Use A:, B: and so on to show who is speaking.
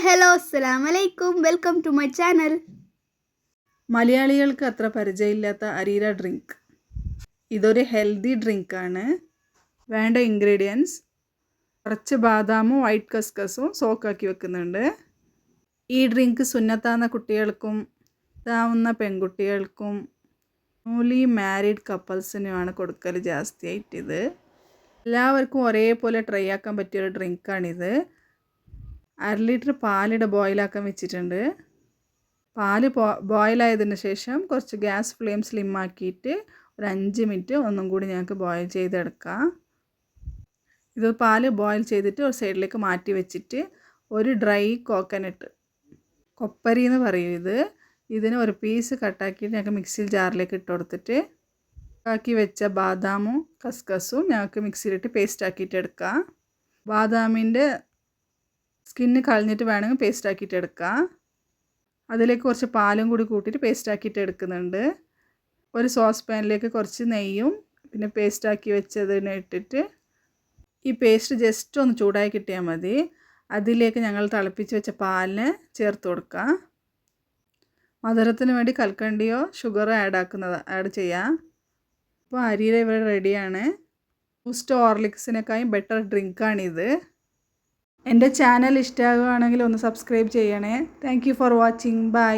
A: Hello അസ്സലാമു അലൈക്കും welcome to my channel.
B: മലയാളികൾക്ക് അത്ര പരിചയമില്ലാത്ത അരീര ഡ്രിങ്ക്. ഇതൊരു ഹെൽത്തി ഡ്രിങ്കാണ്. വേണ്ട ഇൻഗ്രീഡിയൻസ്: കുറച്ച് ബാദാമും വൈറ്റ് കസ്കസും സോക്കാക്കി വെക്കുന്നുണ്ട്. ഈ ഡ്രിങ്ക് സുന്നത്താവുന്ന കുട്ടികൾക്കും ഇതാവുന്ന പെൺകുട്ടികൾക്കും ന്യൂലി മാരീഡ് കപ്പിൾസിനുമാണ് കൊടുക്കൽ ജാസ്തിയായിട്ടിത്. എല്ലാവർക്കും ഒരേപോലെ ട്രൈ ആക്കാൻ പറ്റിയൊരു ഡ്രിങ്കാണിത്. 1/2 ലിറ്റർ പാലിടെ ബോയിലാക്കാൻ വെച്ചിട്ടുണ്ട്. പാല് ബോയിലായതിന് ശേഷം കുറച്ച് ഗ്യാസ് ഫ്ലെയിം സ്ലിം ആക്കിയിട്ട് ഒരു 5 മിനിറ്റ് ഒന്നും കൂടി ഞങ്ങൾക്ക് ബോയിൽ ചെയ്തെടുക്കാം. ഇത് പാല് ബോയിൽ ചെയ്തിട്ട് ഒരു സൈഡിലേക്ക് മാറ്റി വെച്ചിട്ട് ഒരു ഡ്രൈ കോക്കനട്ട്, കൊപ്പരി എന്ന് പറയും ഇതിന് ഒരു പീസ് കട്ടാക്കിയിട്ട് ഞങ്ങൾക്ക് മിക്സിയിൽ ജാറിലേക്ക് ഇട്ട് കൊടുത്തിട്ട് ആക്കി വെച്ച ബാദാമും കസ്കസും ഞങ്ങൾക്ക് മിക്സിയിലിട്ട് പേസ്റ്റ് ആക്കിയിട്ട് എടുക്കാം. ബാദാമിൻ്റെ സ്കിന്ന് കളഞ്ഞിട്ട് വേണമെങ്കിൽ പേസ്റ്റ് ആക്കിയിട്ട് എടുക്കാം. അതിലേക്ക് കുറച്ച് പാലും കൂടി കൂട്ടിയിട്ട് പേസ്റ്റ് ആക്കിയിട്ട് എടുക്കുന്നുണ്ട്. ഒരു സോസ് പാനിലേക്ക് കുറച്ച് നെയ്യും പിന്നെ പേസ്റ്റ് ആക്കി വെച്ചതിനെ ഇട്ടിട്ട് ഈ പേസ്റ്റ് ജസ്റ്റ് ഒന്ന് ചൂടായി കിട്ടിയാൽ മതി. അതിലേക്ക് ഞങ്ങൾ തിളപ്പിച്ച് വെച്ച പാലിനെ ചേർത്ത് കൊടുക്കാം. മധുരത്തിന് വേണ്ടി കൽക്കണ്ടിയോ ഷുഗറോ ആഡ് ചെയ്യാം. അപ്പോൾ അരിയുടെ ഇവിടെ റെഡിയാണ്. ബൂസ്റ്റ് ഹോർലിക്സിനേക്കാളും ബെറ്റർ ഡ്രിങ്കാണിത്. എൻ്റെ ചാനൽ ഇഷ്ടമാകുകയാണെങ്കിൽ ഒന്ന് സബ്സ്ക്രൈബ് ചെയ്യണേ. Thank you for watching. By.